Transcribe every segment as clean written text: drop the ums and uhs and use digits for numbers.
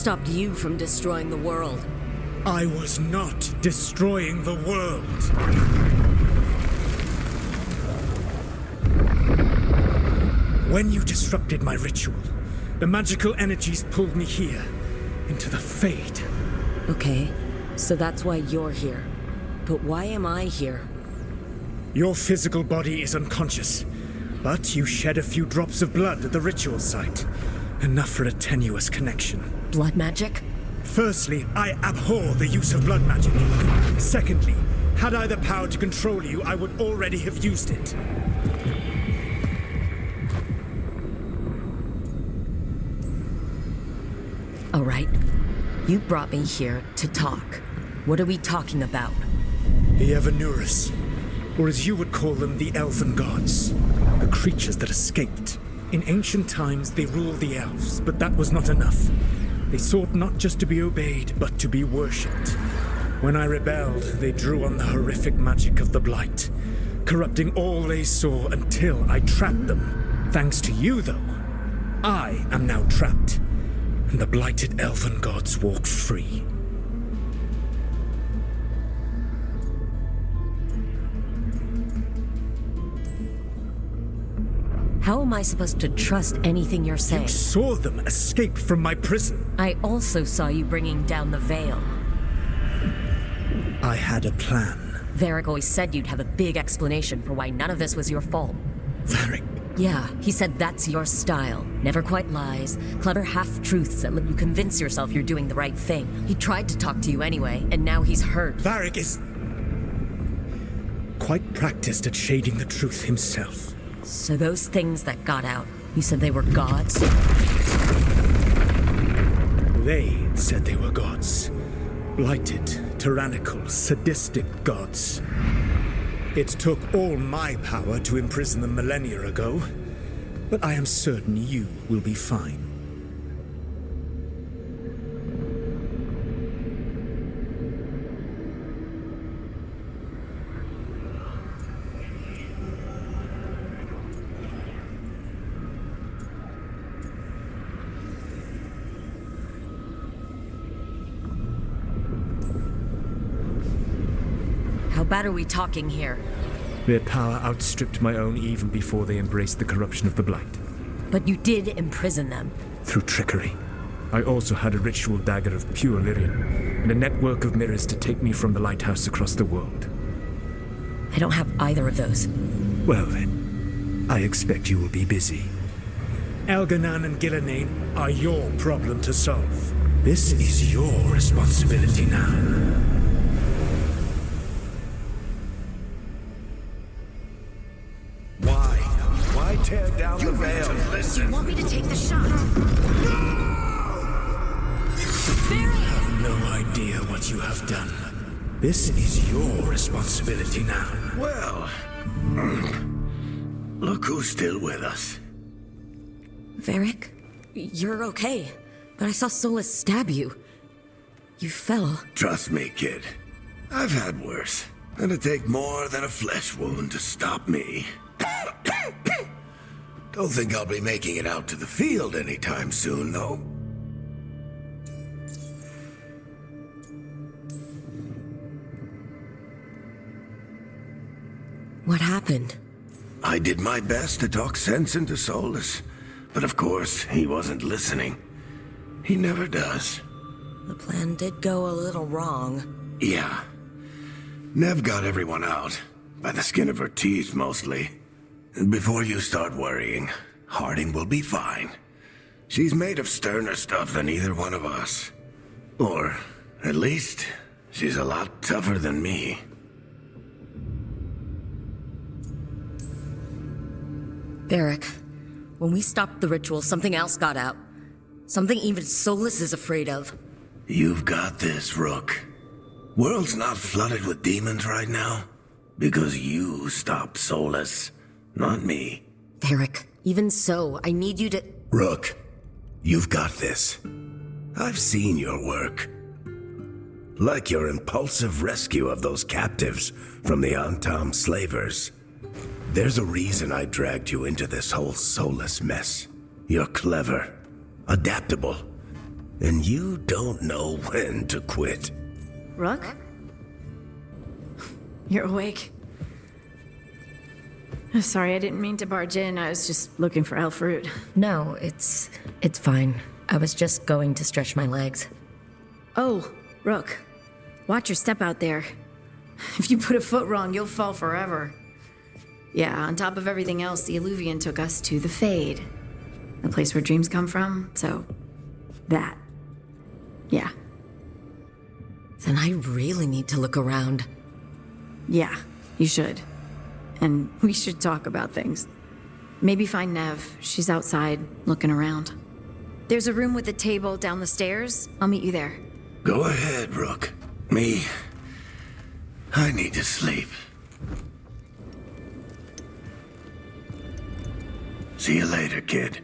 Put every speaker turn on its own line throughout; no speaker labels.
stopped you from destroying the world?
I was not destroying the world. When you disrupted my ritual, the magical energies pulled me here, into the Fade.
Okay, so that's why you're here. But why am I here?
Your physical body is unconscious, but you shed a few drops of blood at the ritual site. Enough for a tenuous connection.
Blood magic?
Firstly, I abhor the use of blood magic. Secondly, had I the power to control you, I would already have used it.
All right. You brought me here to talk. What are we talking about?
The Evanurus, or as you would call them, the Elven Gods. The creatures that escaped. In ancient times, they ruled the elves, but that was not enough. They sought not just to be obeyed, but to be worshipped. When I rebelled, they drew on the horrific magic of the Blight, corrupting all they saw until I trapped them. Thanks to you, though, I am now trapped, and the blighted Elven Gods walk free.
How am I supposed to trust anything you're saying?
You saw them escape from my prison.
I also saw you bringing down the veil.
I had a plan.
Varric always said you'd have a big explanation for why none of this was your fault.
Varric?
Yeah, he said that's your style. Never quite lies, clever half-truths that let you convince yourself you're doing the right thing. He tried to talk to you anyway, and now he's hurt.
Varric is quite practiced at shading the truth himself.
So those things that got out, you said they were gods?
They said they were gods. Blighted, tyrannical, sadistic gods. It took all my power to imprison them millennia ago, but I am certain you will be fine.
How bad are we talking here?
Their power outstripped my own even before they embraced the corruption of the Blight.
But you did imprison them.
Through trickery. I also had a ritual dagger of pure Lyrian, and a network of mirrors to take me from the lighthouse across the world.
I don't have either of those.
Well then, I expect you will be busy.
Elganan and Gillenane are your problem to solve. This is your responsibility now.
Why tear down the veil?
Do you want me to take the shot?
You have no idea what you have done. This is your responsibility now.
Well, look who's still with us.
Varric, you're okay. But I saw Solus stab you. You fell.
Trust me, kid. I've had worse. It'd take more than a flesh wound to stop me. Don't think I'll be making it out to the field anytime soon, though.
What happened?
I did my best to talk sense into Solus, but of course, he wasn't listening. He never does.
The plan did go a little wrong.
Yeah. Nev got everyone out, by the skin of her teeth mostly. And before you start worrying, Harding will be fine. She's made of sterner stuff than either one of us. Or, at least, she's a lot tougher than me.
Varric, when we stopped the ritual, something else got out. Something even Solus is afraid of.
You've got this, Rook. World's not flooded with demons right now, because you stopped Solus, not me.
Varric, even so, I need you to...
Rook, you've got this. I've seen your work. Like your impulsive rescue of those captives from the Antam slavers. There's a reason I dragged you into this whole Solus mess. You're clever, adaptable, and you don't know when to quit.
Rook? You're awake. Sorry, I didn't mean to barge in. I was just looking for elf fruit.
No, it's fine. I was just going to stretch my legs.
Oh, Rook. Watch your step out there. If you put a foot wrong, you'll fall forever. Yeah, on top of everything else, the Illuvian took us to the Fade. The place where dreams come from, so... that. Yeah.
Then I really need to look around.
Yeah, you should. And we should talk about things. Maybe find Nev. She's outside, looking around. There's a room with a table down the stairs. I'll meet you there.
Go ahead, Rook. Me, I need to sleep. See you later, kid.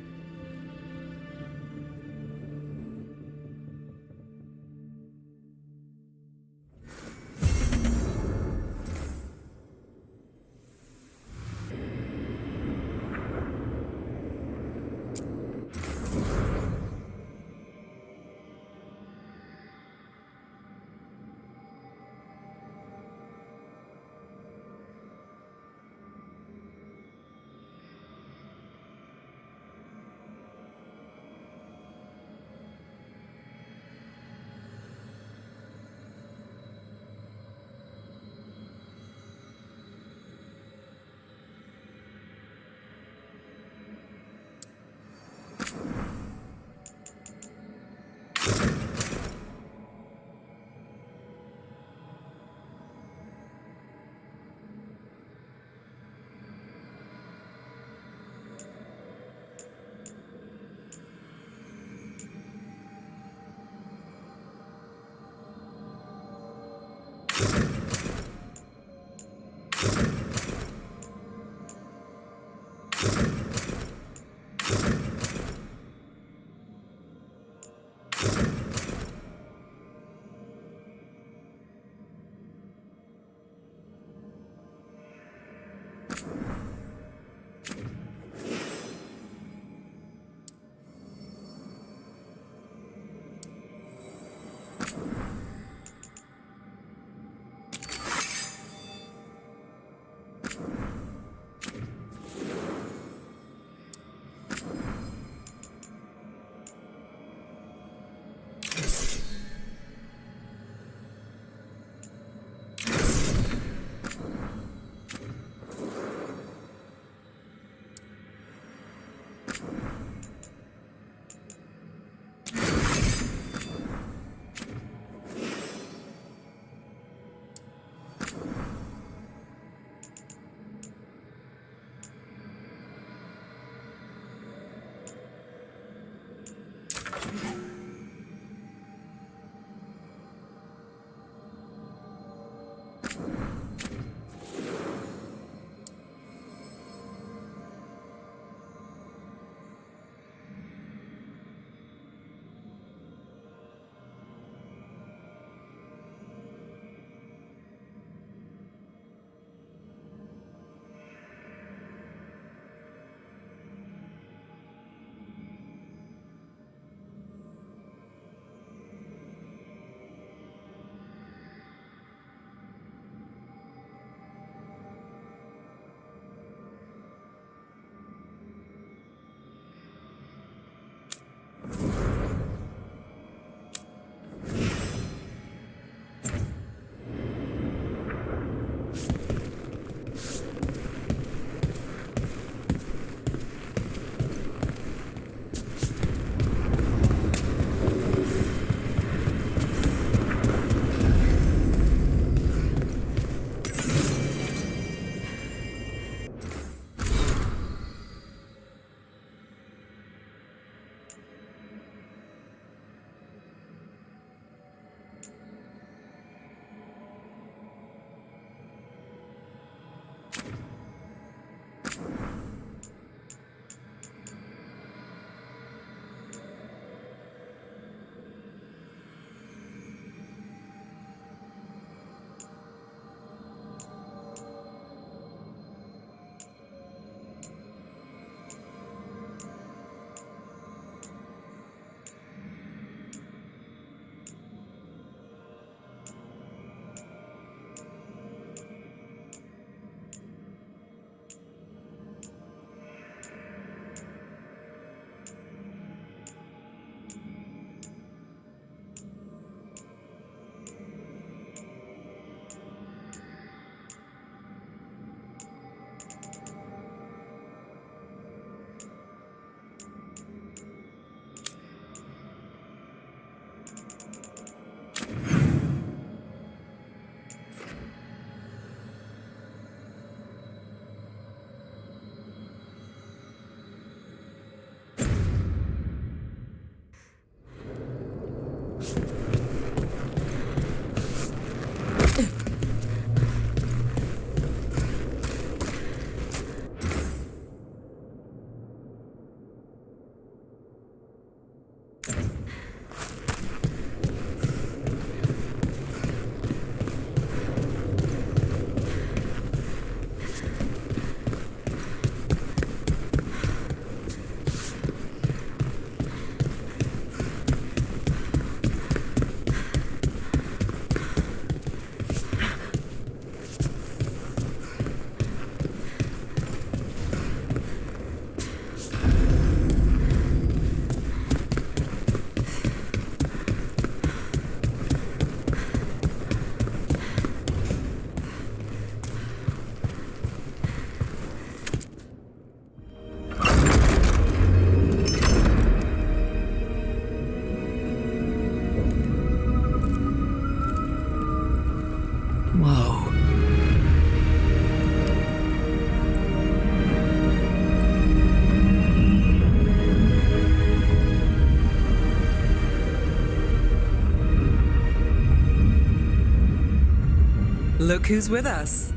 Look who's with us.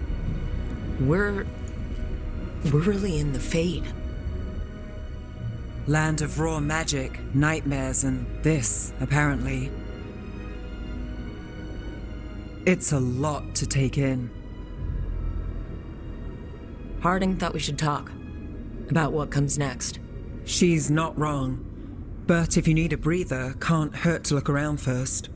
We're really in the Fade.
Land of raw magic, nightmares, and this, apparently. It's a lot to take in.
Harding thought we should talk about what comes next.
She's not wrong. But if you need a breather, can't hurt to look around first.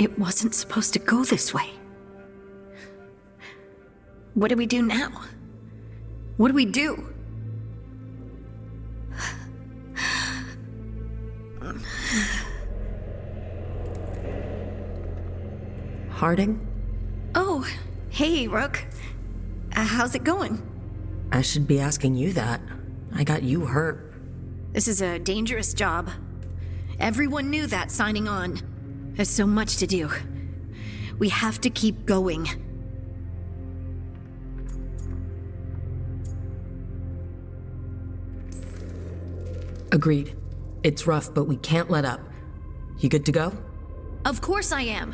It wasn't supposed to go this way. What do we do now? What do we do?
Harding?
Oh, hey, Rook. How's it going?
I should be asking you that. I got you hurt.
This is a dangerous job. Everyone knew that signing on. There's so much to do. We have to keep going.
Agreed. It's rough, but we can't let up. You good to go?
Of course I am.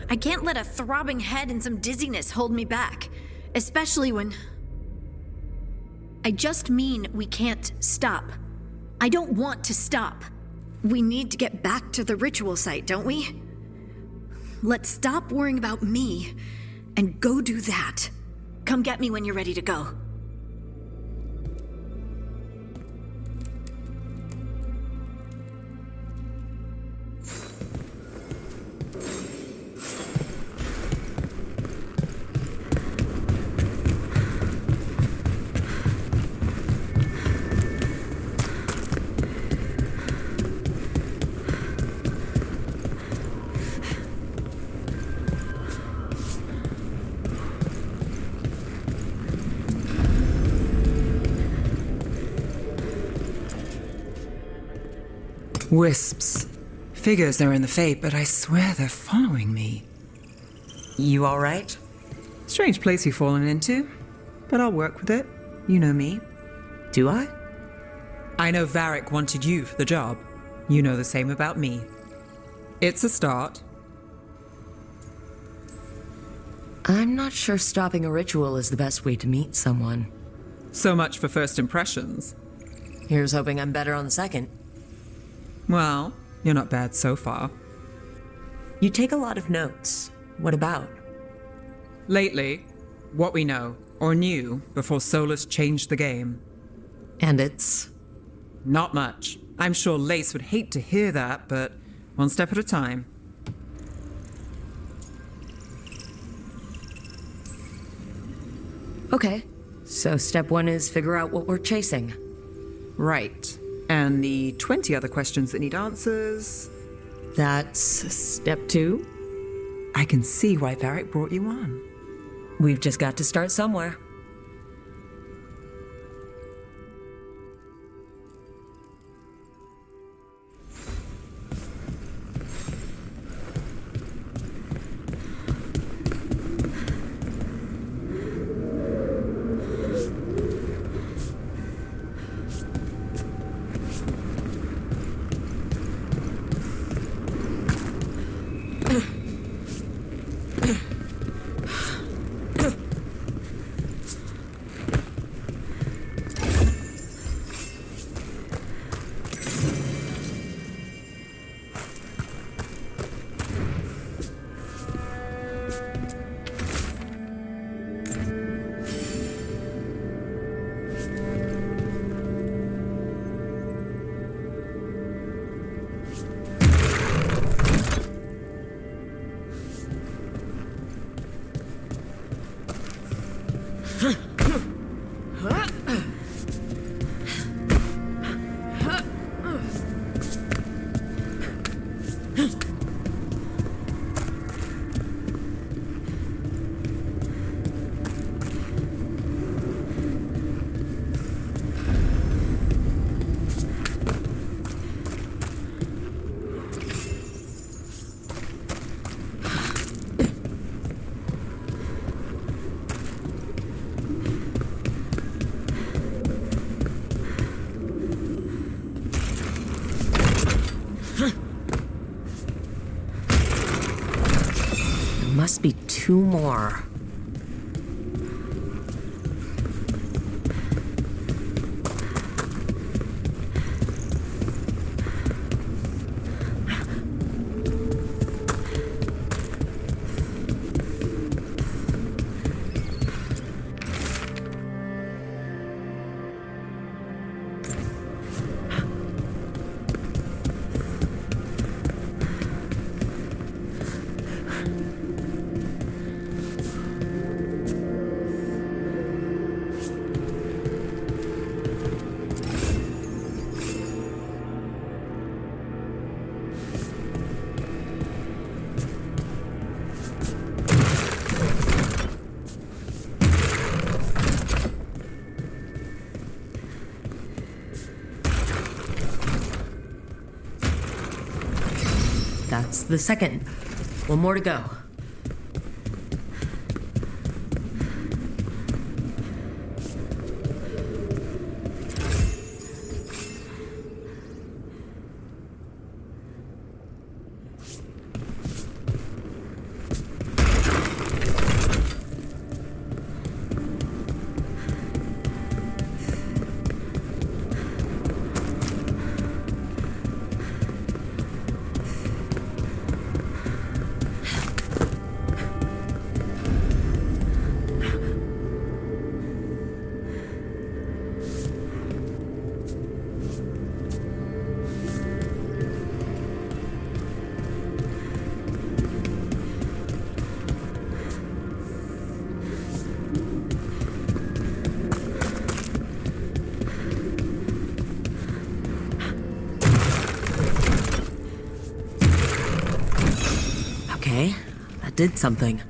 I can't let a throbbing head and some dizziness hold me back. Especially when... I just mean we can't stop. I don't want to stop. We need to get back to the ritual site, don't we? Let's stop worrying about me and go do that. Come get me when you're ready to go.
Wisps. Figures they're in the Fate, but I swear they're following me.
You alright?
Strange place you've fallen into, but I'll work with it. You know me.
Do I?
I know Varric wanted you for the job. You know the same about me. It's a start.
I'm not sure stopping a ritual is the best way to meet someone.
So much for first impressions.
Here's hoping I'm better on the second.
Well, You're not bad so far.
You take a lot of notes. What about?
Lately, what we know, or knew, before Solus changed the game.
And it's...
Not much. I'm sure Lace would hate to hear that, but one step at a time.
Okay. So step 1 is figure out what we're chasing.
Right. And the 20 other questions that need answers...
That's step 2?
I can see why Varric brought you on.
We've just got to start somewhere. Must be 2 more. That's the second. 1 more to go. Okay, that did something.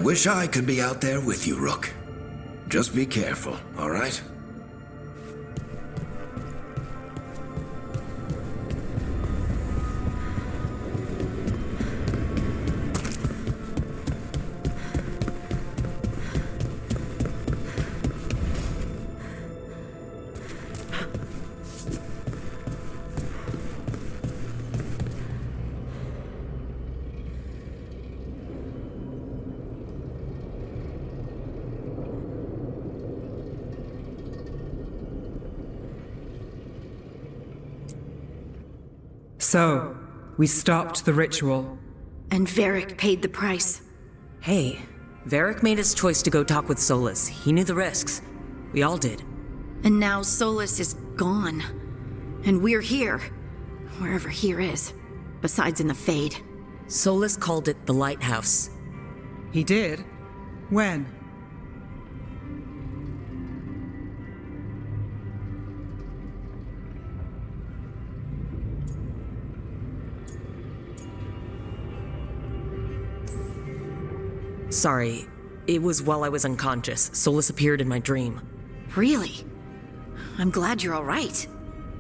wish I could be out there with you, Rook. Just be careful, all right?
So, we stopped the ritual.
And Varric paid the price.
Hey, Varric made his choice to go talk with Solus. He knew the risks. We all did.
And now Solus is gone. And we're here. Wherever here is. Besides in the Fade.
Solus called it the Lighthouse.
He did? When?
Sorry, it was while I was unconscious. Solus appeared in my dream.
Really? I'm glad you're all right.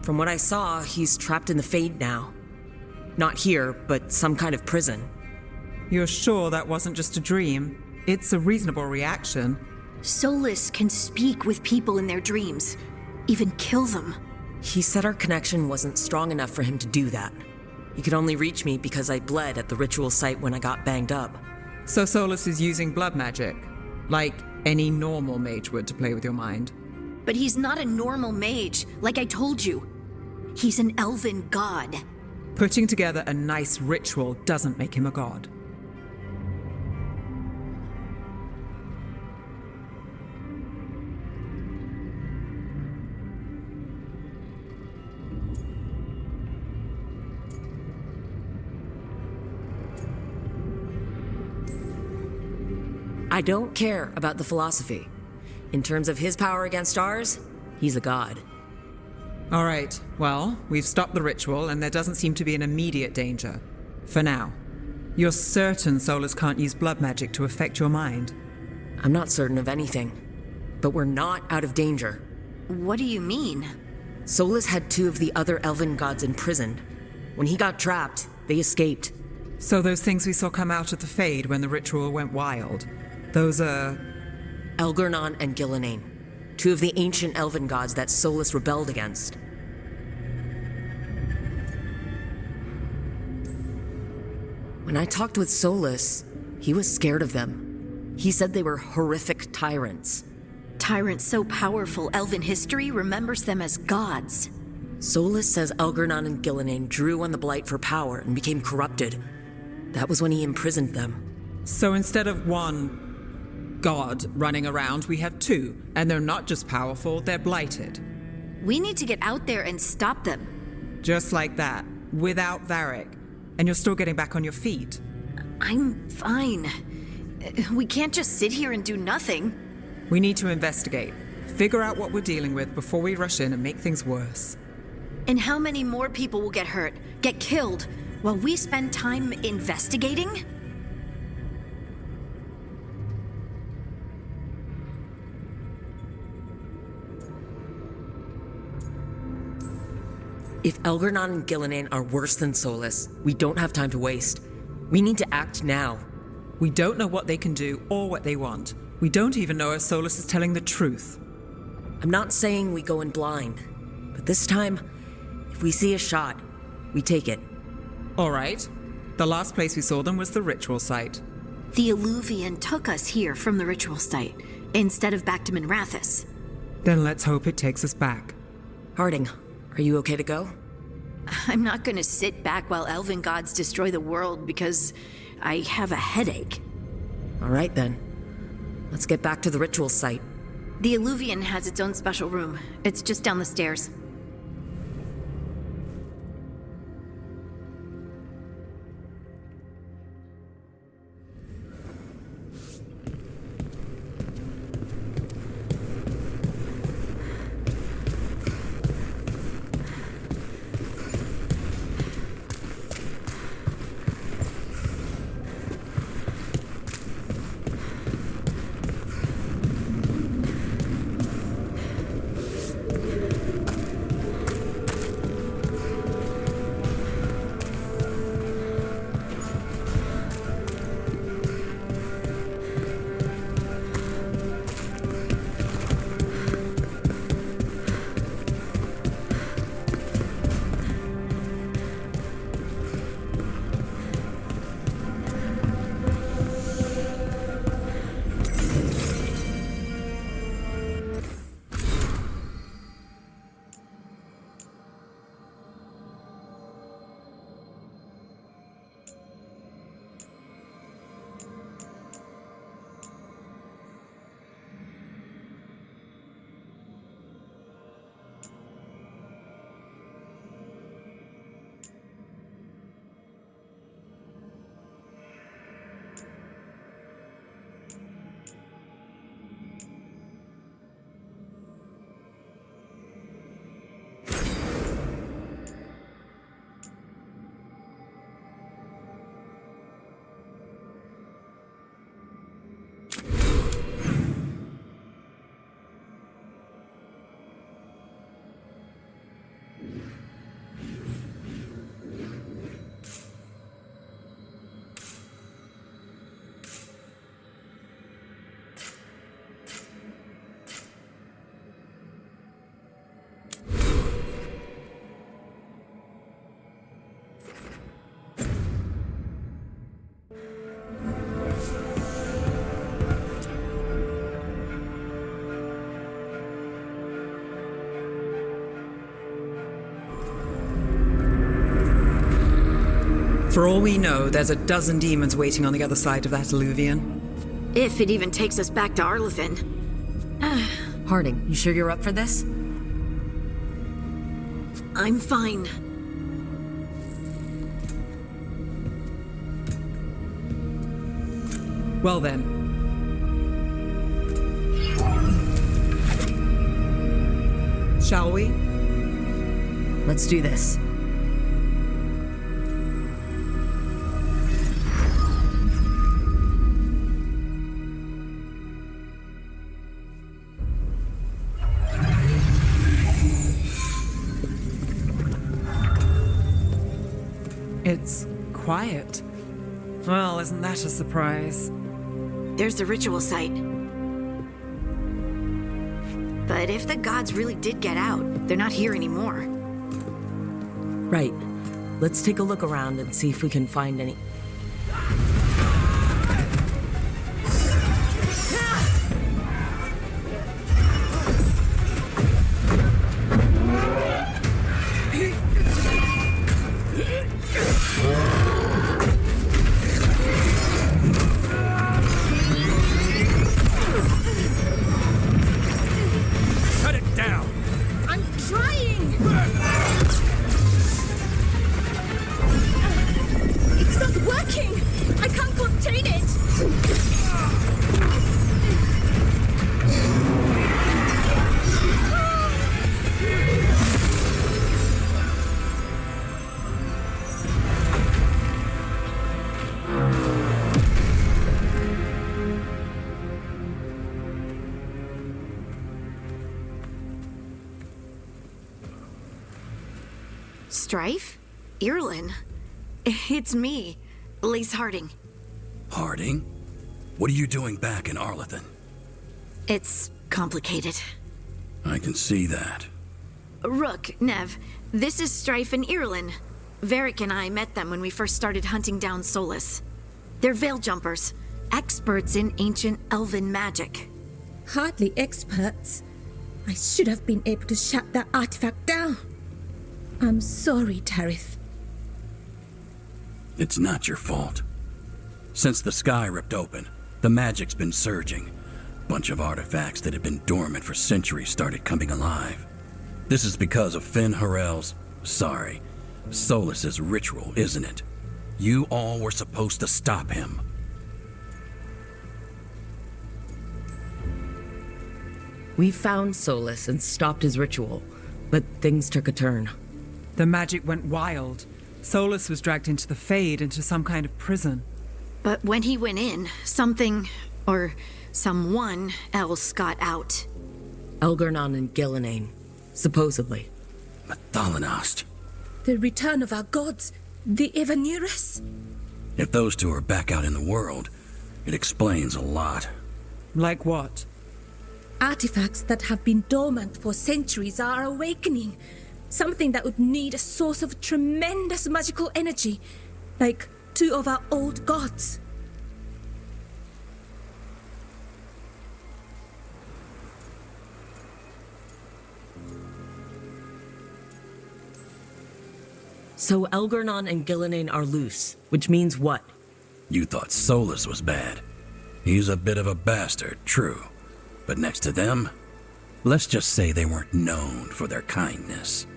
From what I saw, he's trapped in the Fade now. Not here, but some kind of prison.
You're sure that wasn't just a dream? It's a reasonable reaction.
Solus can speak with people in their dreams. Even kill them.
He said our connection wasn't strong enough for him to do that. He could only reach me because I bled at the ritual site when I got banged up.
So Solus is using blood magic, like any normal mage would to play with your mind.
But he's not a normal mage, like I told you. He's an elven god.
Putting together a nice ritual doesn't make him a god.
I don't care about the philosophy. In terms of his power against ours, he's a god.
All right, well, we've stopped the ritual and there doesn't seem to be an immediate danger. For now. You're certain Solus can't use blood magic to affect your mind?
I'm not certain of anything. But we're not out of danger.
What do you mean?
Solus had 2 of the other elven gods imprisoned. When he got trapped, they escaped.
So those things we saw come out of the Fade when the ritual went wild, those are...
Elgurnon and Gillenane, 2 of the ancient elven gods that Solus rebelled against. When I talked with Solus, he was scared of them. He said they were horrific tyrants.
Tyrants so powerful, elven history remembers them as gods.
Solus says Elgurnon and Gillenane drew on the Blight for power and became corrupted. That was when he imprisoned them.
So instead of one god running around, we have 2, and they're not just powerful, they're blighted.
We need to get out there and stop them.
Just like that, without Varric. And you're still getting back on your feet.
I'm fine. We can't just sit here and do nothing.
We need to investigate. Figure out what we're dealing with before we rush in and make things worse.
And how many more people will get hurt, get killed, while we spend time investigating?
If Elgurnon and Gillenane are worse than Solus, we don't have time to waste. We need to act now.
We don't know what they can do or what they want. We don't even know if Solus is telling the truth.
I'm not saying we go in blind, but this time, if we see a shot, we take it.
All right. The last place we saw them was the ritual site.
The Illuvian took us here from the ritual site, instead of back to Minrathous.
Then let's hope it takes us back.
Harding, are you okay to go?
I'm not gonna sit back while elven gods destroy the world because I have a headache.
All right then. Let's get back to the ritual site.
The Illuvian has its own special room. It's just down the stairs.
For all we know, there's a dozen demons waiting on the other side of that alluvion.
If it even takes us back to Arlethan.
Harding, you sure you're up for this?
I'm fine.
Well then. Shall we?
Let's do this.
It's quiet. Well, isn't that a surprise?
There's the ritual site. But if the gods really did get out, they're not here anymore.
Right. Let's take a look around and see if we can find any...
Strife? Irlin? It's me, Lise Harding.
Harding? What are you doing back in Arlethan?
It's complicated.
I can see that.
Rook, Nev, this is Strife and Irlin. Varric and I met them when we first started hunting down Solus. They're veil jumpers, experts in ancient elven magic.
Hardly experts. I should have been able to shut that artifact down. I'm sorry, Tarith.
It's not your fault. Since the sky ripped open, the magic's been surging. Bunch of artifacts that had been dormant for centuries started coming alive. This is because of Finn Harel's, Solus's ritual, isn't it? You all were supposed to stop him.
We found Solus and stopped his ritual, but things took a turn.
The magic went wild. Solus was dragged into the Fade, into some kind of prison.
But when he went in, something, or someone else got out.
Elgarnon and Gillenane, supposedly.
Mathalanost.
The return of our gods, the Evanurus.
If those two are back out in the world, it explains a lot.
Like what?
Artifacts that have been dormant for centuries are awakening. Something that would need a source of tremendous magical energy, like two of our old gods.
So Elgarnon and Gillenane are loose, which means what?
You thought Solus was bad. He's a bit of a bastard, true. But next to them, let's just say they weren't known for their kindness.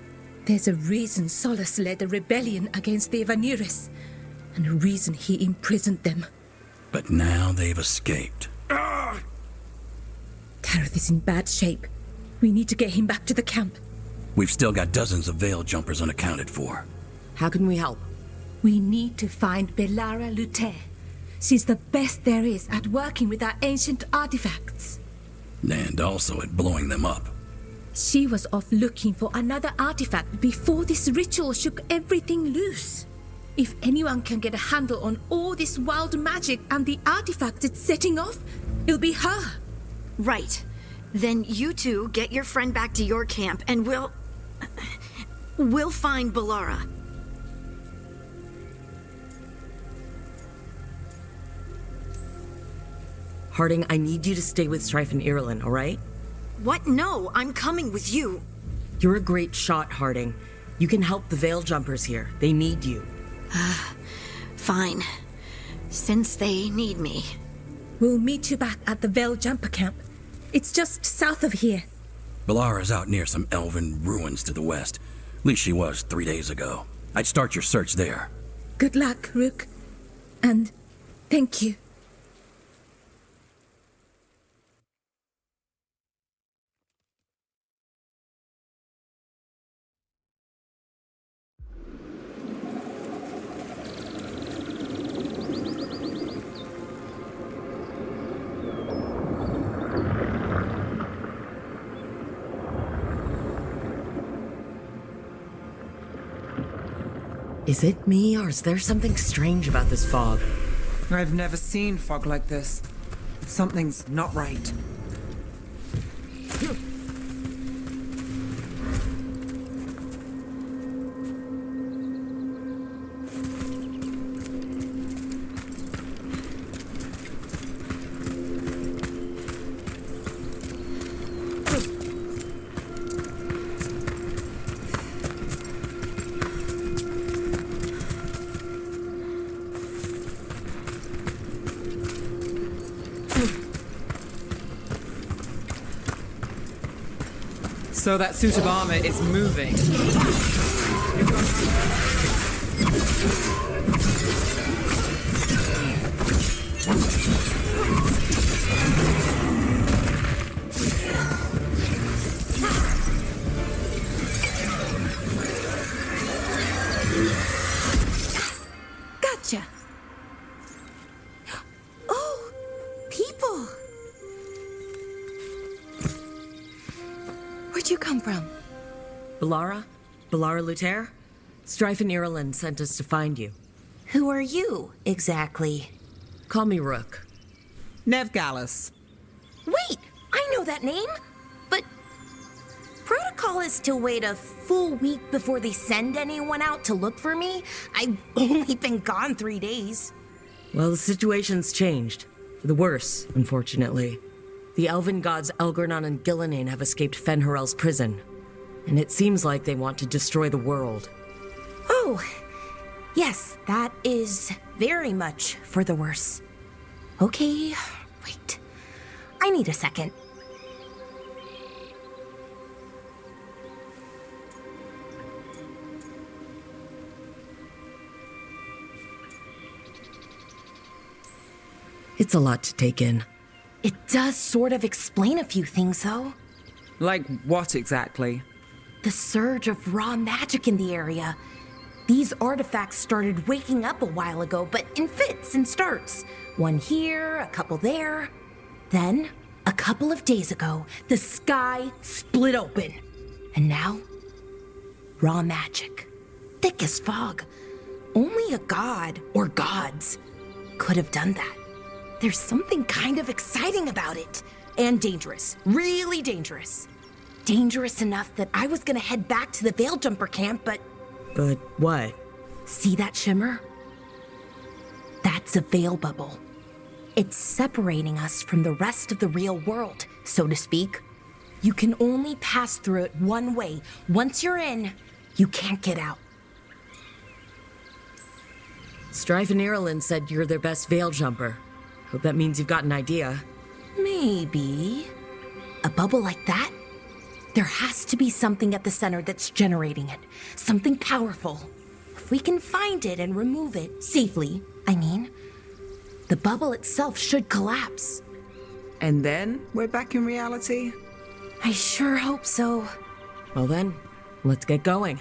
There's a reason Solus led a rebellion against the Evanurus, and a reason he imprisoned them.
But now they've escaped.
Tarith is in bad shape. We need to get him back to the camp.
We've still got dozens of veil jumpers unaccounted for.
How can we help?
We need to find Belara Luthe. She's the best there is at working with our ancient artifacts.
And also at blowing them up.
She was off looking for another artifact before this ritual shook everything loose. If anyone can get a handle on all this wild magic and the artifacts it's setting off, it'll be her.
Right. Then you two get your friend back to your camp and we'll find Belara.
Harding, I need you to stay with Strife and Irlin, all right?
What? No, I'm coming with you.
You're a great shot, Harding. You can help the Veil Jumpers here. They need you.
Fine. Since they need me.
We'll meet you back at the Veil Jumper Camp. It's just south of here.
Balara's out near some elven ruins to the west. At least she was 3 days ago. I'd start your search there.
Good luck, Rook. And thank you.
Is it me, or is there something strange about this fog?
I've never seen fog like this. Something's not right. So that suit of armor is moving.
Gotcha. Oh, people. Where'd you come from?
Balara? Balara Luther? Strife and Ireland sent us to find you.
Who are you, exactly?
Call me Rook.
Nev Gallus.
Wait, I know that name! But protocol is to wait a full week before they send anyone out to look for me? I've only been gone 3 days.
Well, the situation's changed. For the worse, unfortunately. The elven gods Elgornon and Gillinane have escaped Fenharel's prison. And it seems like they want to destroy the world.
Oh, yes, that is very much for the worse. Okay, wait. I need a second.
It's a lot to take in.
It does sort of explain a few things, though.
Like what exactly?
The surge of raw magic in the area. These artifacts started waking up a while ago, but in fits and starts. One here, a couple there. Then, a couple of days ago, the sky split open. And now, raw magic. Thick as fog. Only a god, or gods, could have done that. There's something kind of exciting about it. And dangerous. Really dangerous. Dangerous enough that I was gonna head back to the Veil Jumper camp, but...
But what?
See that shimmer? That's a veil bubble. It's separating us from the rest of the real world, so to speak. You can only pass through it one way. Once you're in, you can't get out.
Strife and Ireland said you're their best veil jumper. Hope that means you've got an idea.
Maybe. A bubble like that? There has to be something at the center that's generating it. Something powerful. If we can find it and remove it, safely, I mean, the bubble itself should collapse.
And then we're back in reality?
I sure hope so.
Well then, let's get going.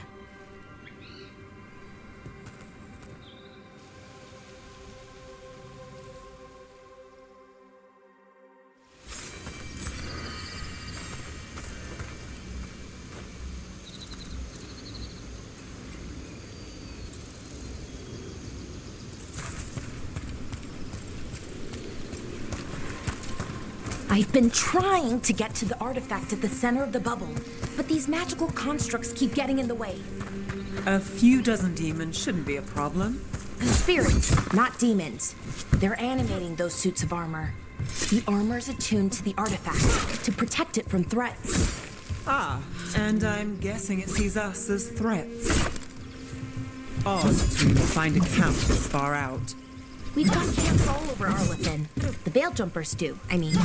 I've been trying to get to the artifact at the center of the bubble, but these magical constructs keep getting in the way.
A few dozen demons shouldn't be a problem.
Spirits, not demons. They're animating those suits of armor. The armor's attuned to the artifact to protect it from threats.
Ah, and I'm guessing it sees us as threats. odd we will find a camp this far out.
We've got camps all over Arlethin. The Veil Jumpers do, I mean.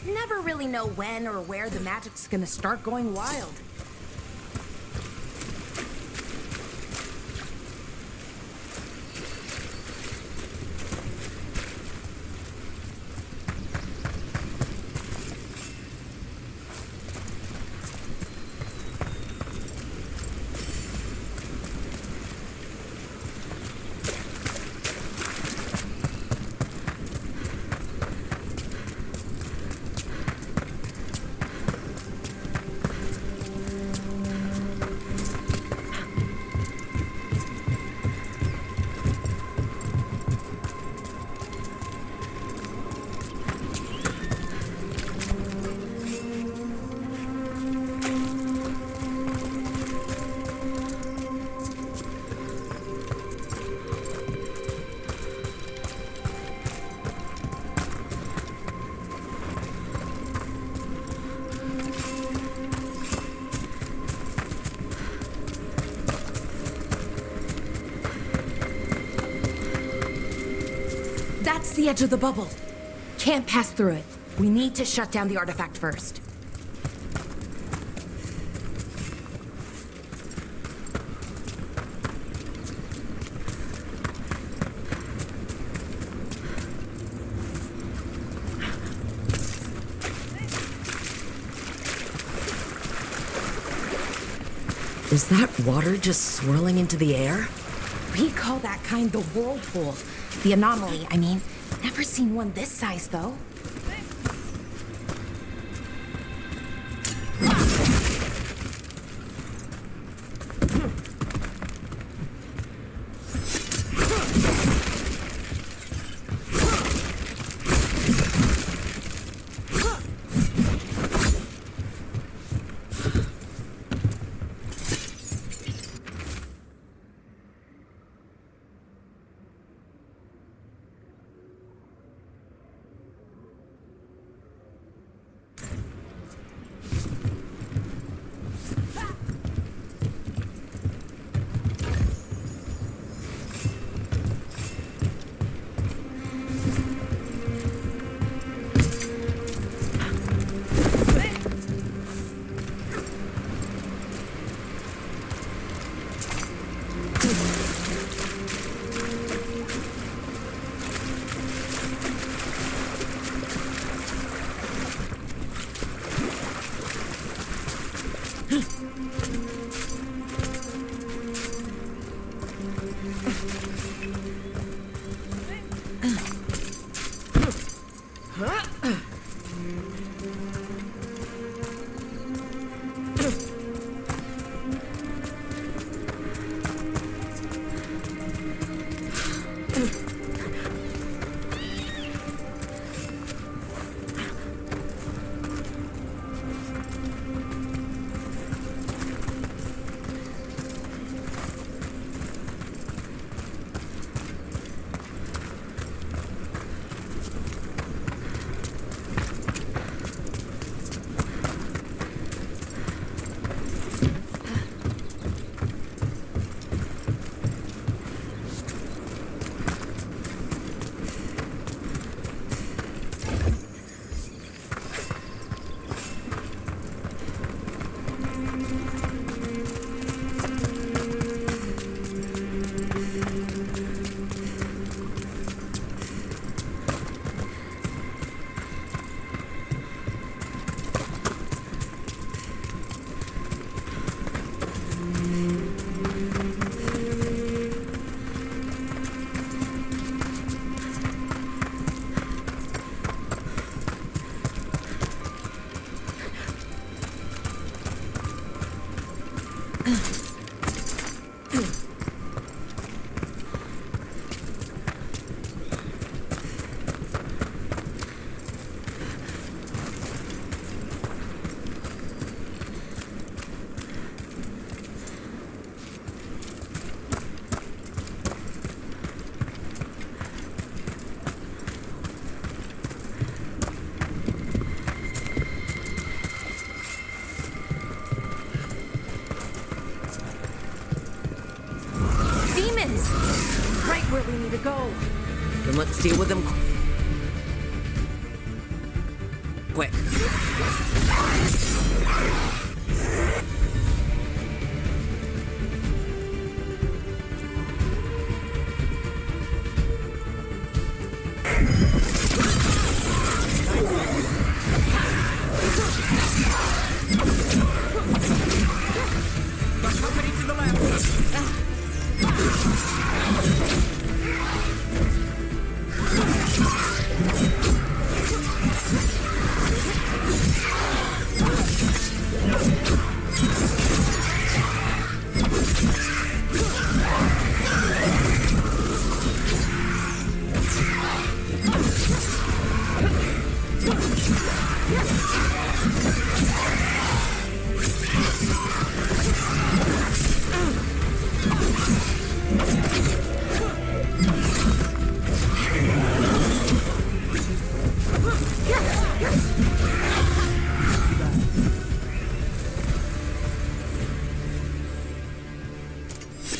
Never really know when or where the magic's gonna start going wild. That's the edge of the bubble. Can't pass through it. We need to shut down the artifact first.
Is that water just swirling into the air?
We call that kind the whirlpool. The anomaly, I mean. Never seen one this size, though. where we need to go.
Then let's deal with them quick.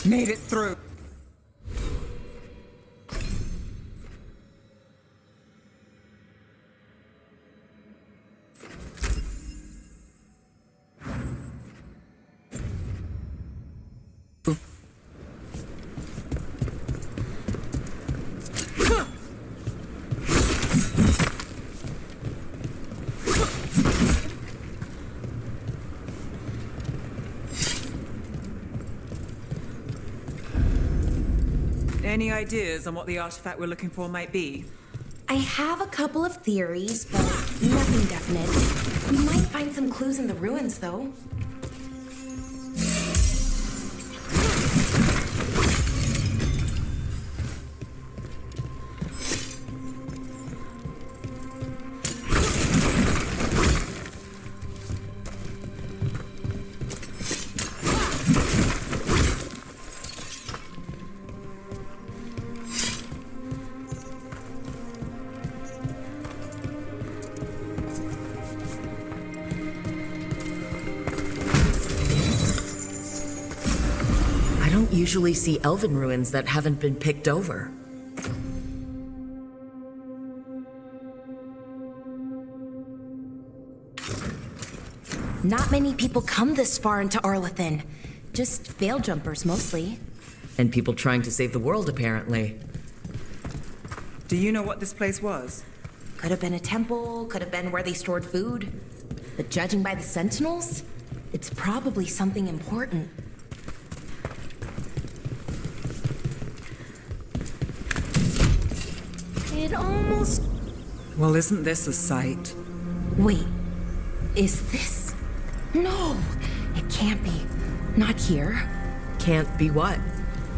Made it through. Any ideas on what the artifact we're looking for might be?
I have a couple of theories, but nothing definite. We might find some clues in the ruins, though.
Usually see elven ruins that haven't been picked over.
Not many people come this far into Arlathan. Just veil jumpers, mostly.
And people trying to save the world, apparently.
Do you know what this place was?
Could have been a temple, could have been where they stored food. But judging by the sentinels, it's probably something important. It almost...
Well, isn't this a sight?
Wait, is this... No, it can't be. Not here.
Can't be what?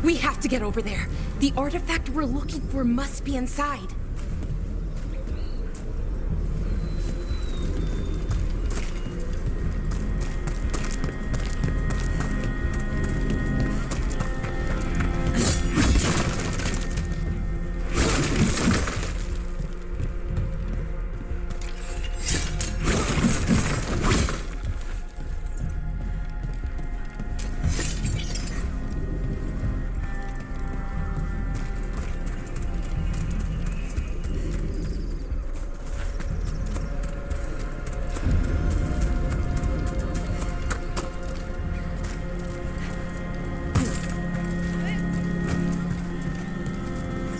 We have to get over there. The artifact we're looking for must be inside.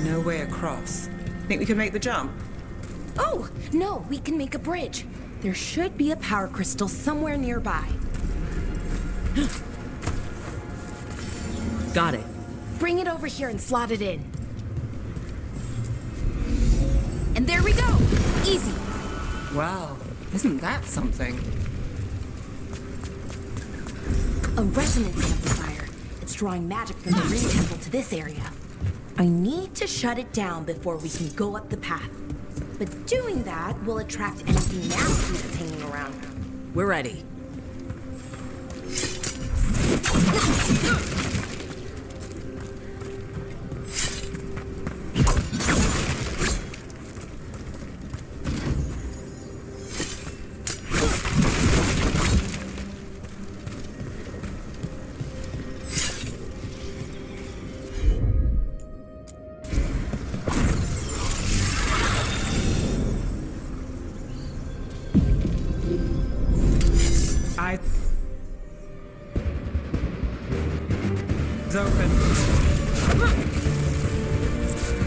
No way across. Think we can make the jump?
Oh, no, we can make a bridge. There should be a power crystal somewhere nearby.
Got it.
Bring it over here and slot it in. And there we go! Easy.
Wow, isn't that something?
A resonance amplifier. It's drawing magic from the ring temple to this area. I need to shut it down before we can go up the path. But doing that will attract anything nasty that's hanging around.
We're ready.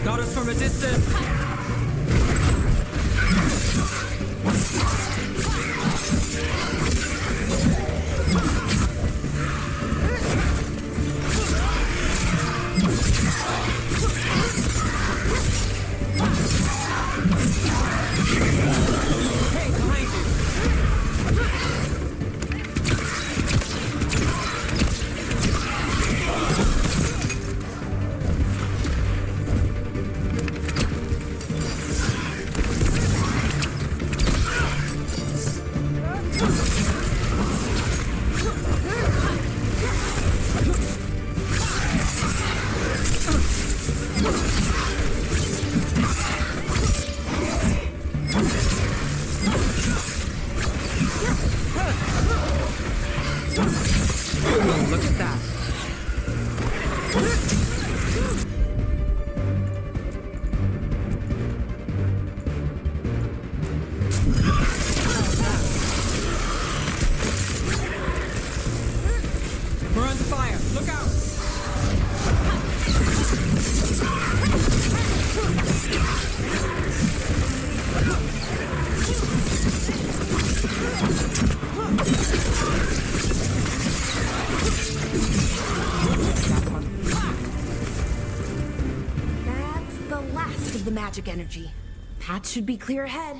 Got us from a distance. Look at that. We're under fire. Look out.
That's the last of the magic energy. Path should be clear ahead.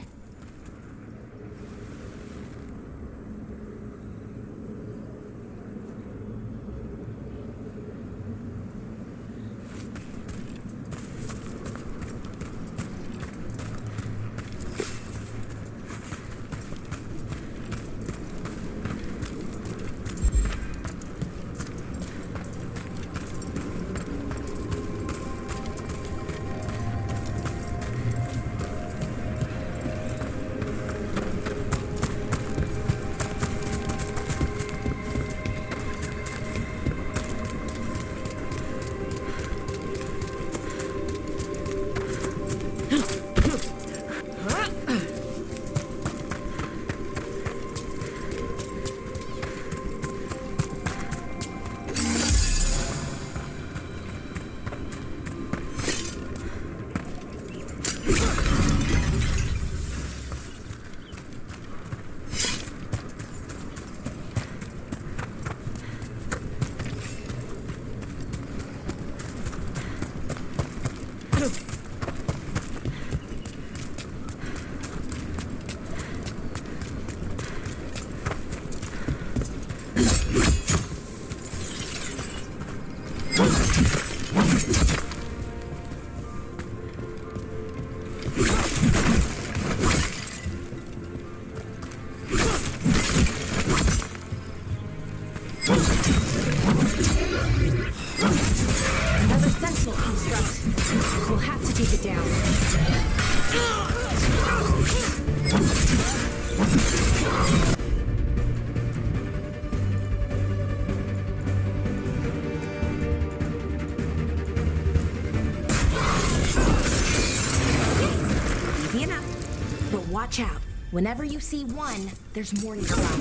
Another sentinel construct. We'll have to take it down. Easy enough. But watch out. Whenever you see one, there's more nearby.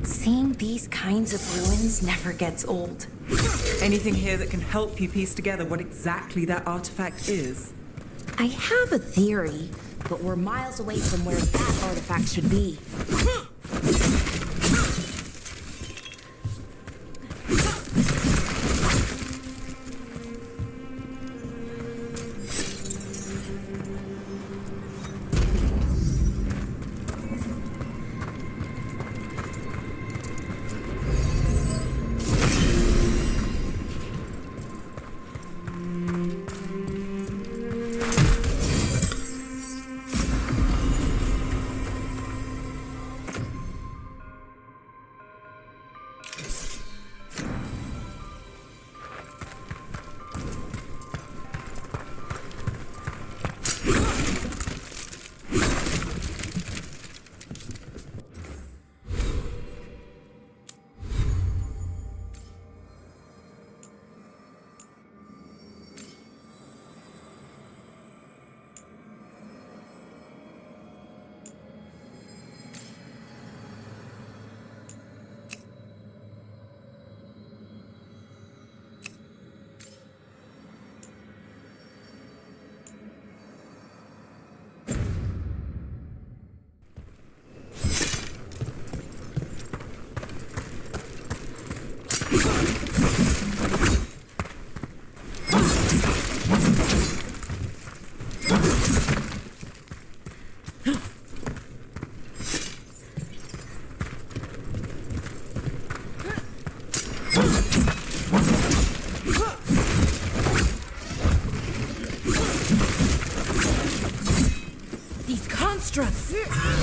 Seeing these kinds of ruins never gets old.
Anything here that can help you piece together what exactly that artifact is?
I have a theory, but we're miles away from where that artifact should be.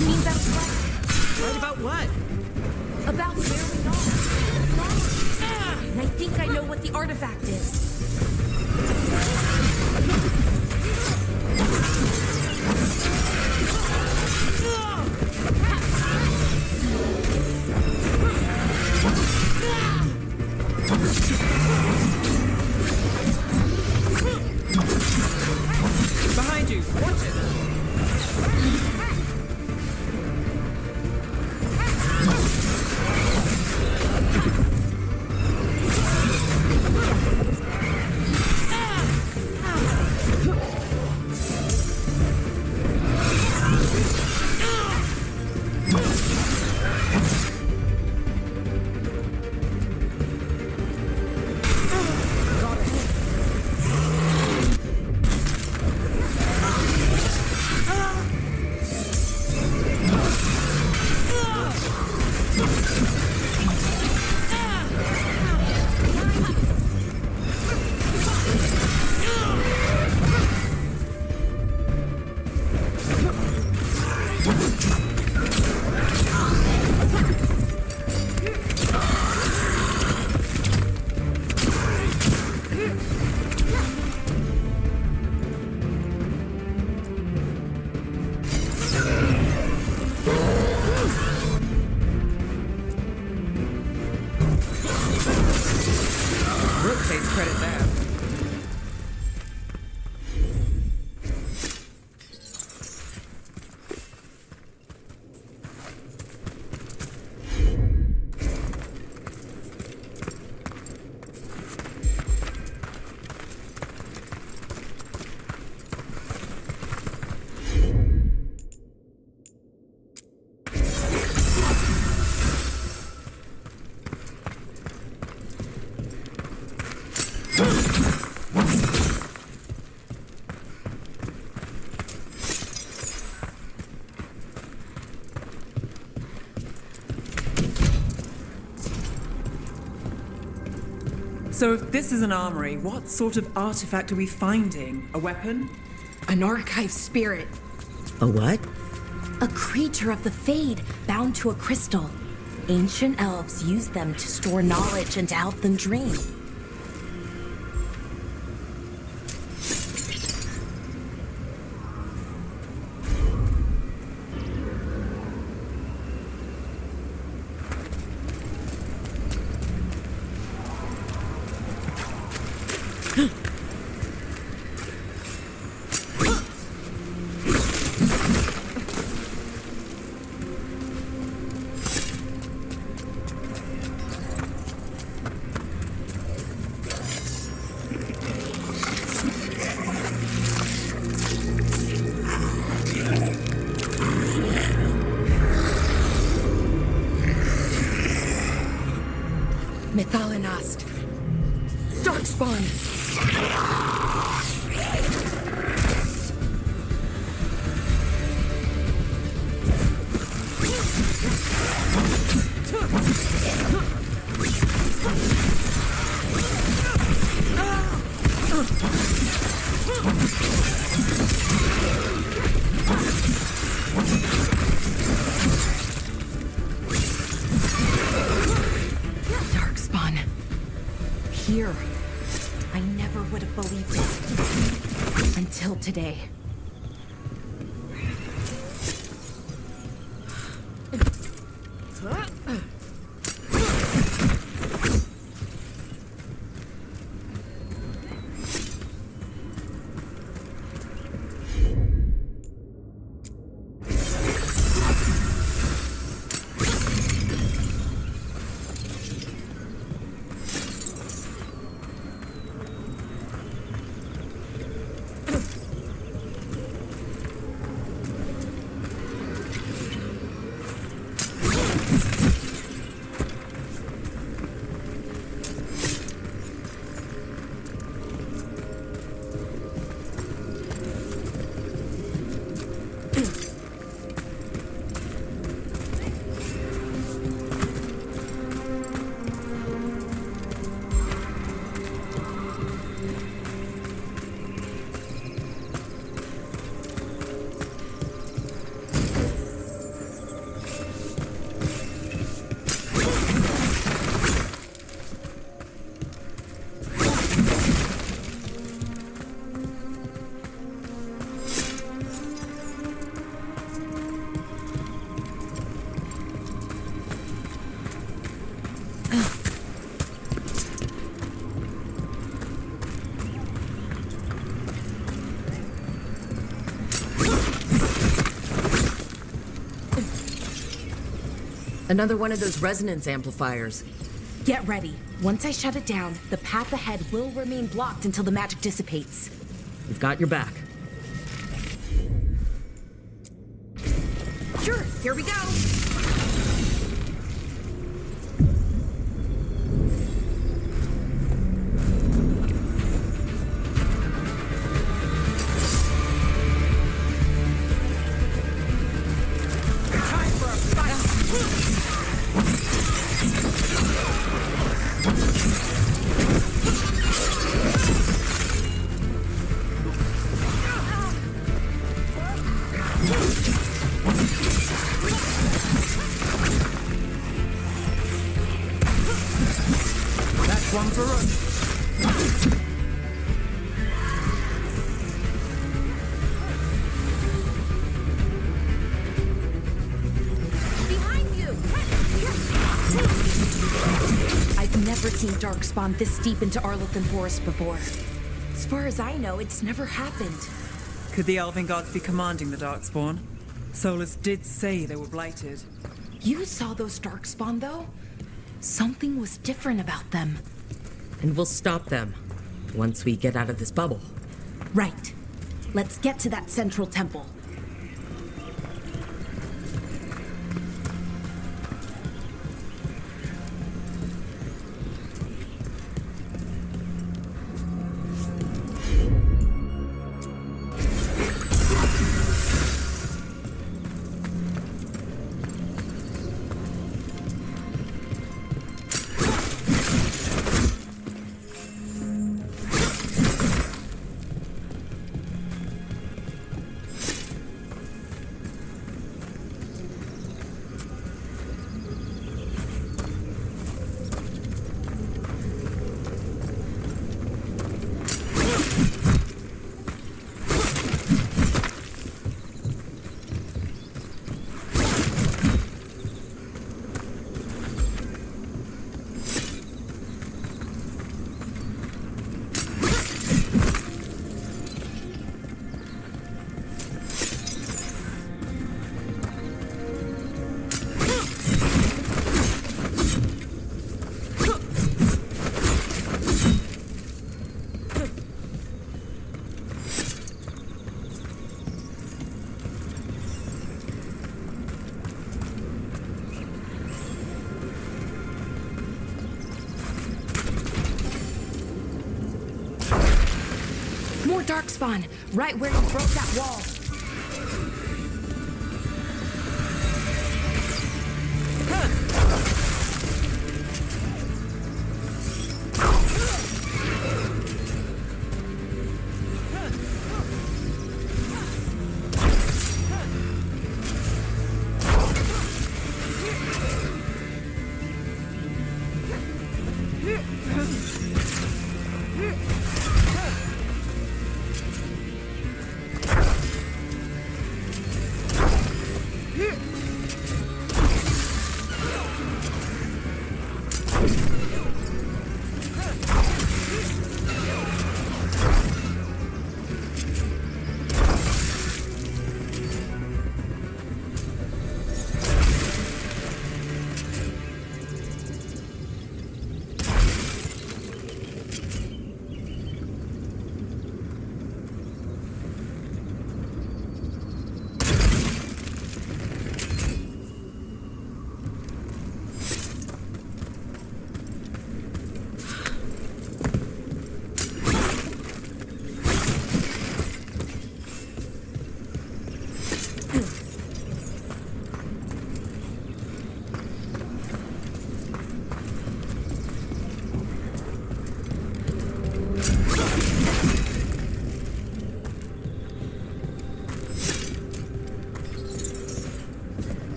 It means I was right.
Right about what?
About where we are. And I think I know what the artifact is.
Behind you. Watch it. Rook takes credit there. So if this is an armory, what sort of artifact are we finding? A weapon?
An archive spirit.
A what?
A creature of the Fade, bound to a crystal. Ancient elves use them to store knowledge and to help them dream. Methalinast. Darkspawn. Darkspawn. Here. I never would have believed it. Until today.
Another one of those resonance amplifiers.
Get ready. Once I shut it down, the path ahead will remain blocked until the magic dissipates.
We've got your back.
Sure, here we go.
That's one for Rook.
Behind you! I've never seen Darkspawn this deep into Arlothan Forest before. As far as I know, it's never happened.
Could the Elven Gods be commanding the Darkspawn? Solus did say they were blighted.
You saw those Darkspawn, though? Something was different about them.
And we'll stop them once we get out of this bubble.
Right. Let's get to that central temple. More Darkspawn, right where you broke that wall.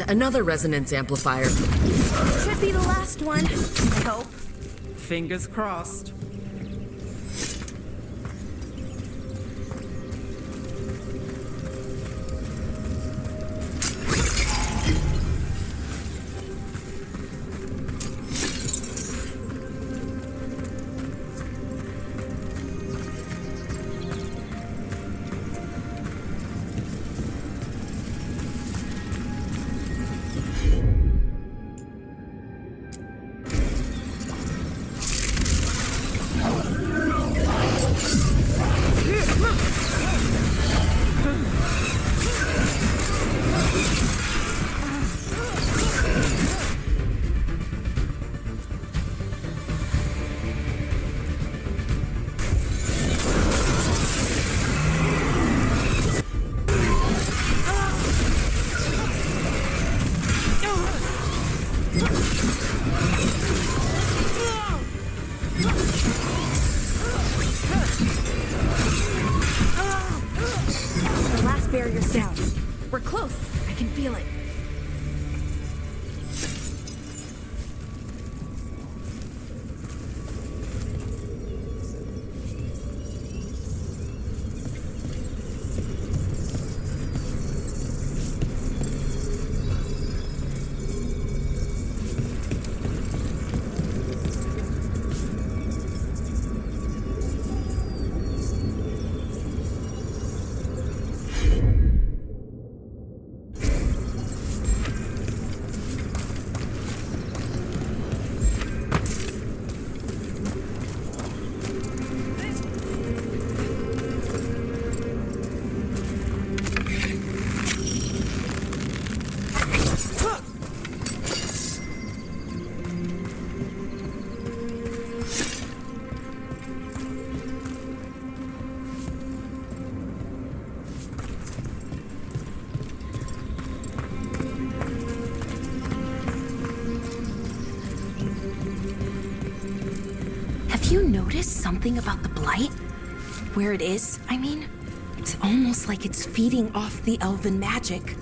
Another resonance amplifier.
Should be the last one, I hope.
Fingers crossed.
Those barriers down. We're close. I can feel it. Have you noticed something about the blight? Where it is, I mean? It's almost like it's feeding off the elven magic.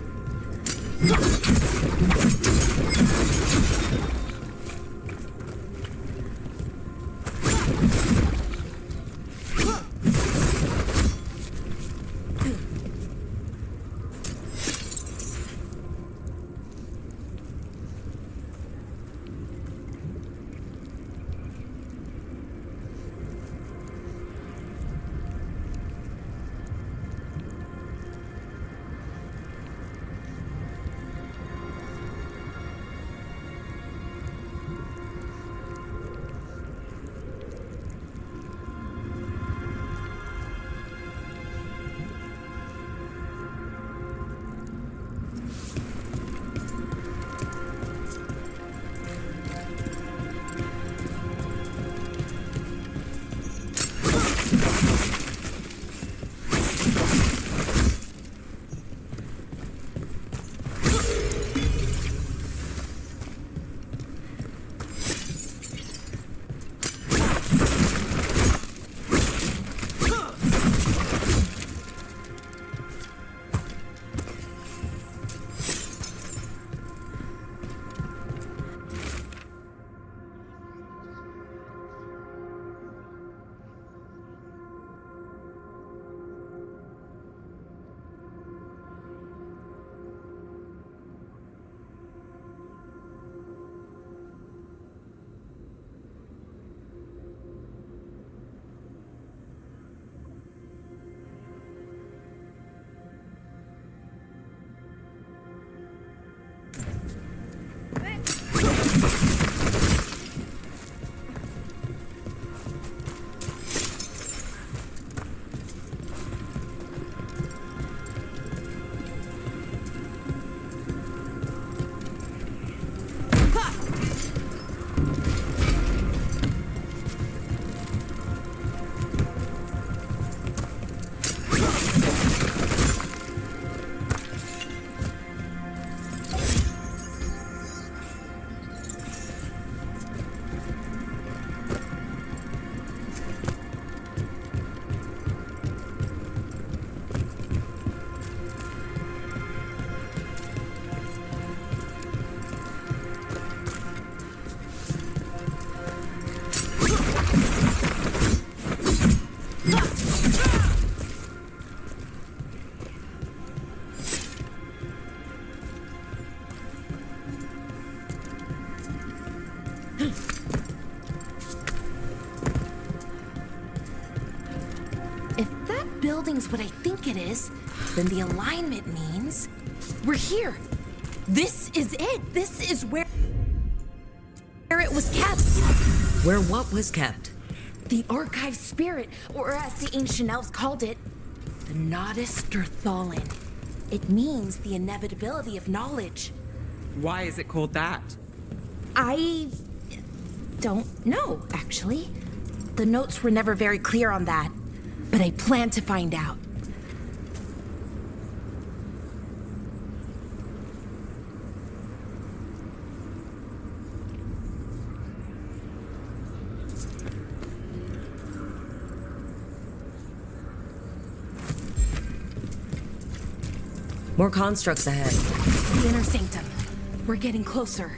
Building's what I think it is, then the alignment means we're here. This is it. This is where it was kept.
Where what was kept?
The archive spirit, or as the ancient elves called it, the Nodus Derthalin. It means the inevitability of knowledge.
Why is it called that?
I don't know, actually. The notes were never very clear on that. But I plan to find out.
More constructs ahead.
The inner sanctum. We're getting closer.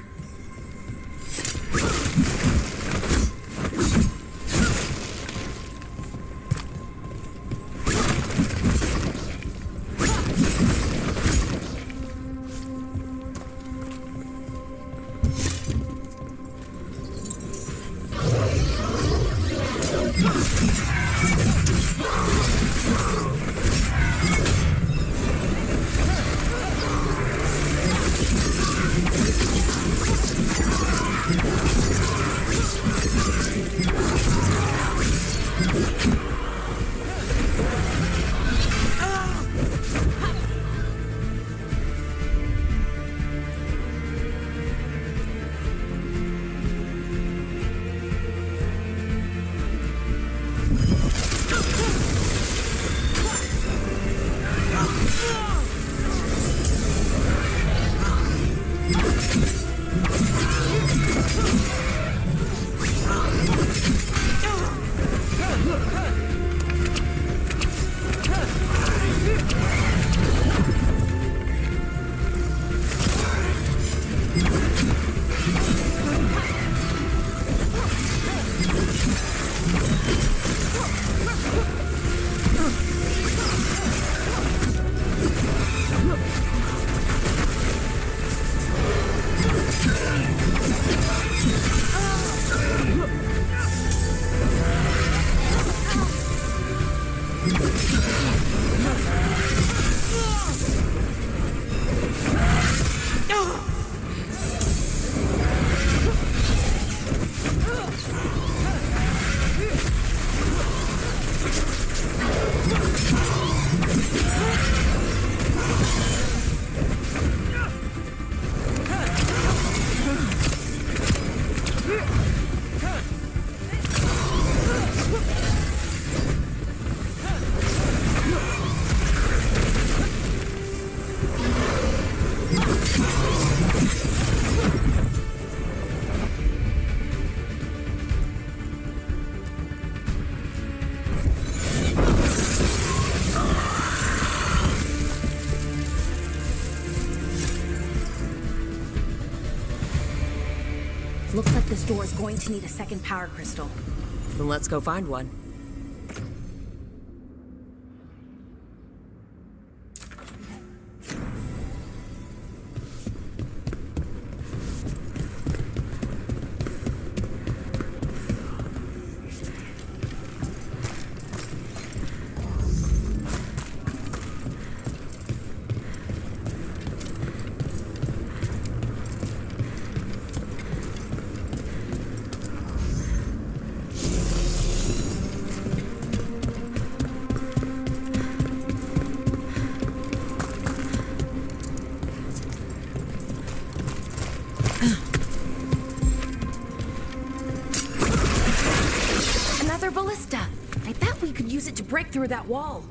Looks like this door is going to need a second power crystal.
Then let's go find one.
Another ballista. I bet we could use it to break through that wall.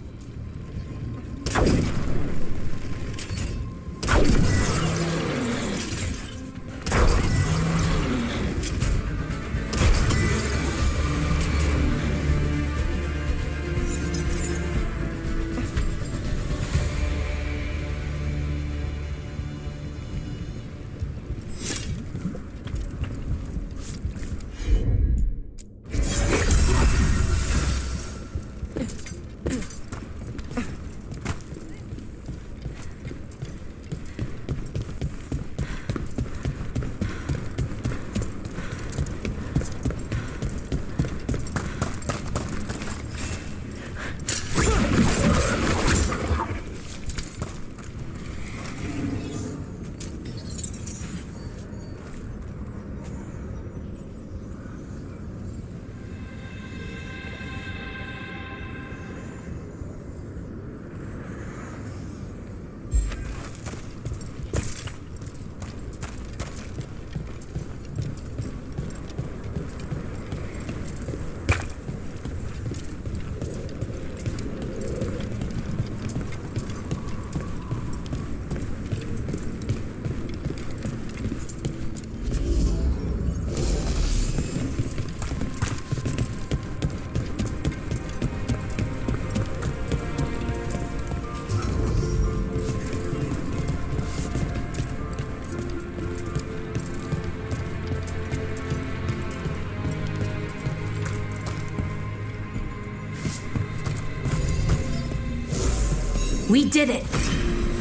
We did it!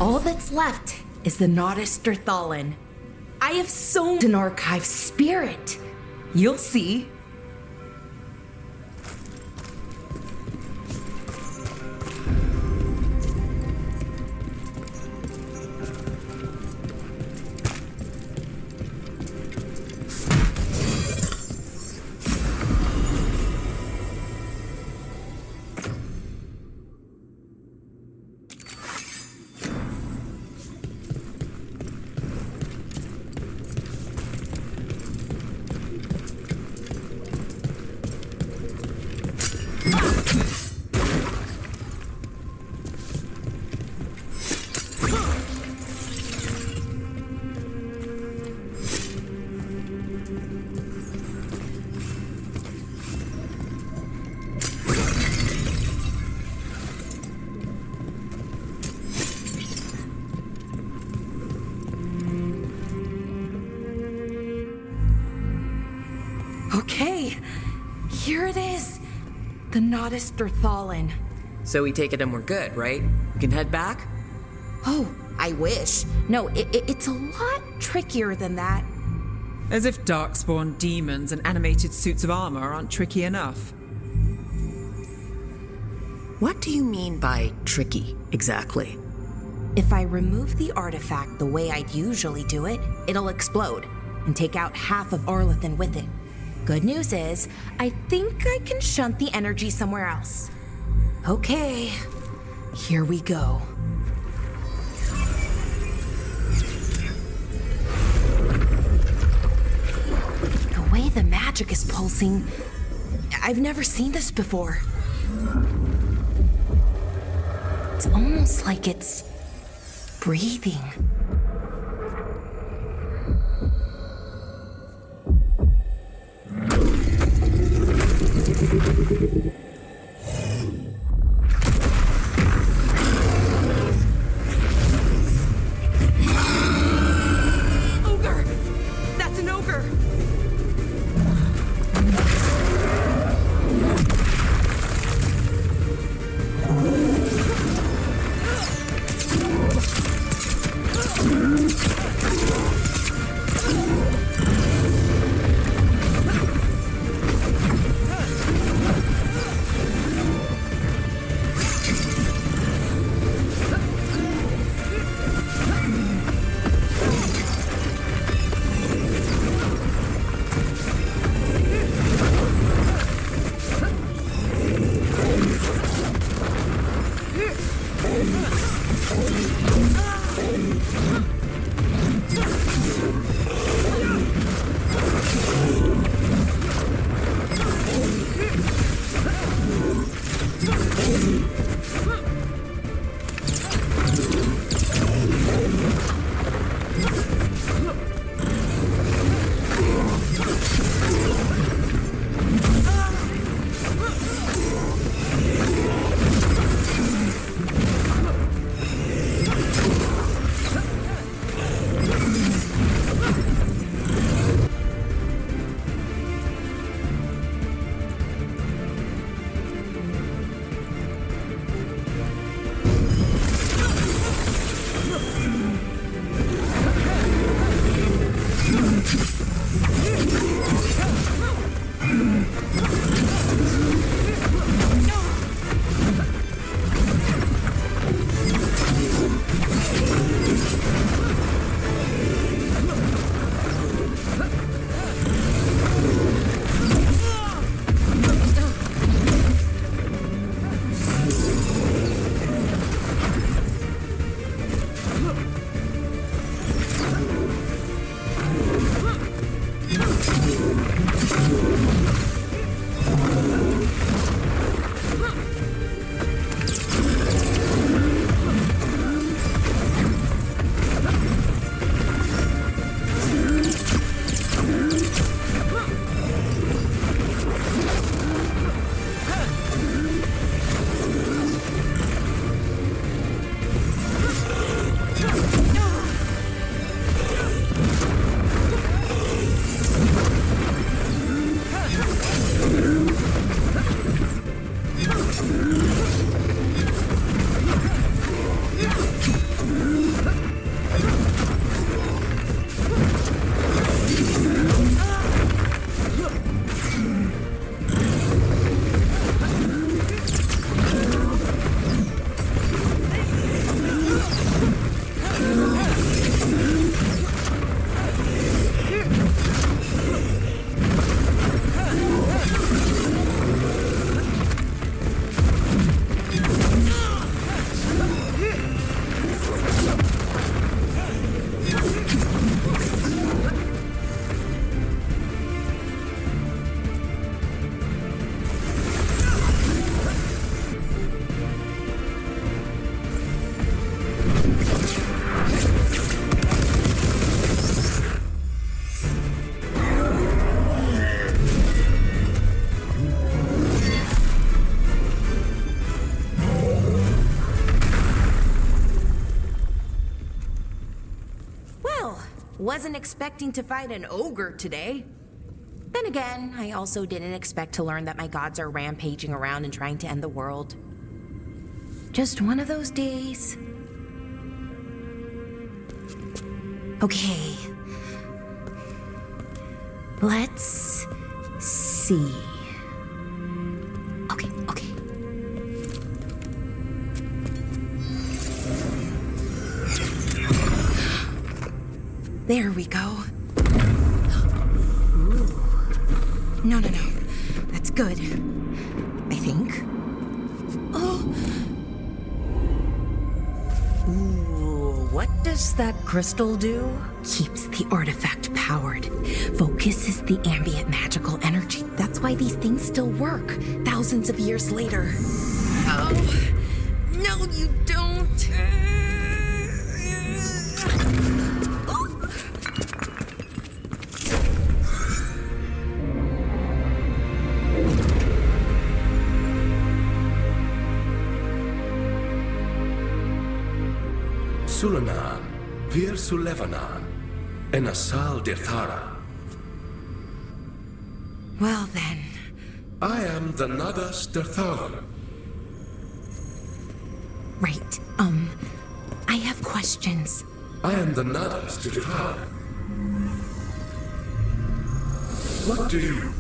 All that's left is the Nodus Thalin. I have so an archive spirit. You'll see. Okay, here it is. The Nodus Thalin.
So we take it and we're good, right? We can head back?
Oh, I wish. No, it's a lot trickier than that.
As if darkspawn demons and animated suits of armor aren't tricky enough.
What do you mean by tricky, exactly?
If I remove the artifact the way I'd usually do it, it'll explode and take out half of Arlethan with it. Good news is, I think I can shunt the energy somewhere else. Okay, here we go. The way the magic is pulsing, I've never seen this before. It's almost like it's breathing.
Ogre! That's an ogre!
wasn't expecting to fight an ogre today. Then again, I also didn't expect to learn that my gods are rampaging around and trying to end the world. Just one of those days. Okay. Let's see. Okay. There we go. Ooh. No. That's good. I think. Oh.
Ooh, what does that crystal do?
Keeps the artifact powered. Focuses the ambient magical energy. That's why these things still work, thousands of years later.
Oh, no, you don't.
Sulanan, Vir Sulevanan, and Asal Dirthara.
Well then.
I am the Nadas Dirthalan.
Right, I have questions.
I am the Nadas Dirthalan. What do you...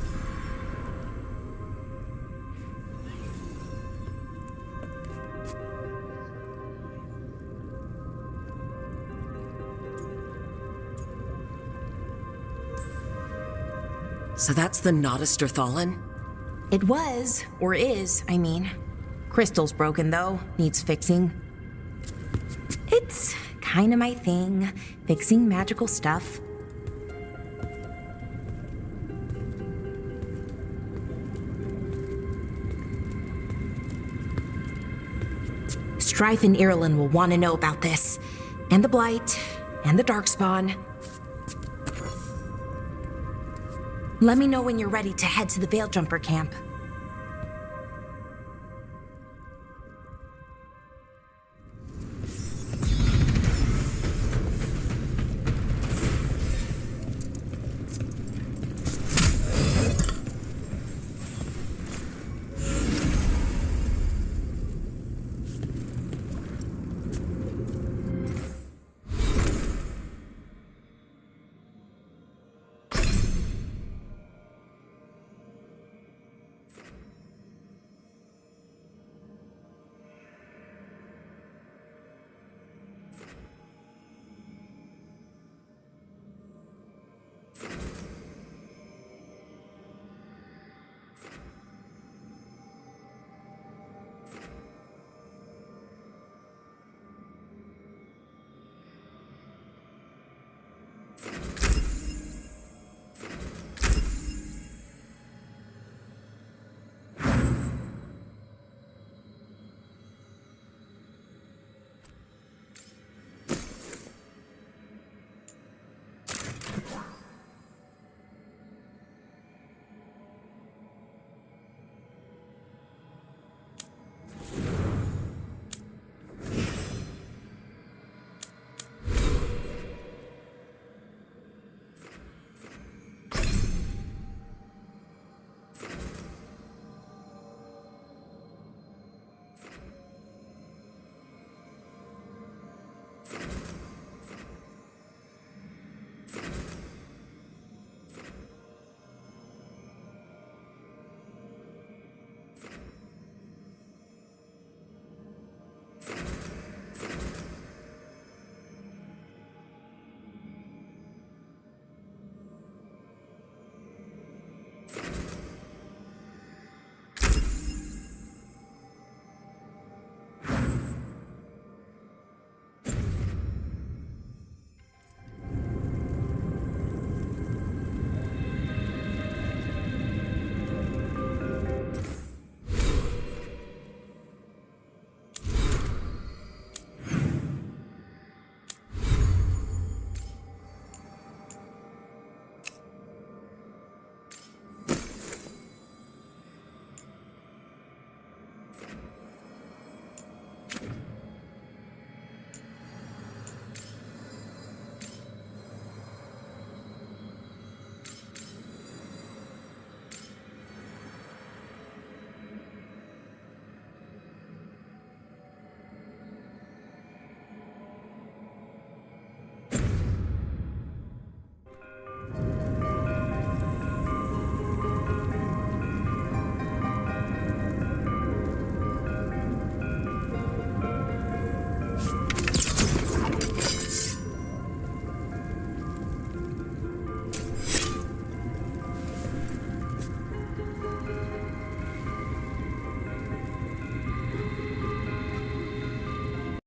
So that's the Nodester Thalin?
It was, or is, I mean. Crystal's broken though, needs fixing. It's kinda my thing, fixing magical stuff. Strife and Irulan will want to know about this. And the Blight, and the Darkspawn. Let me know when you're ready to head to the Veil Jumper camp.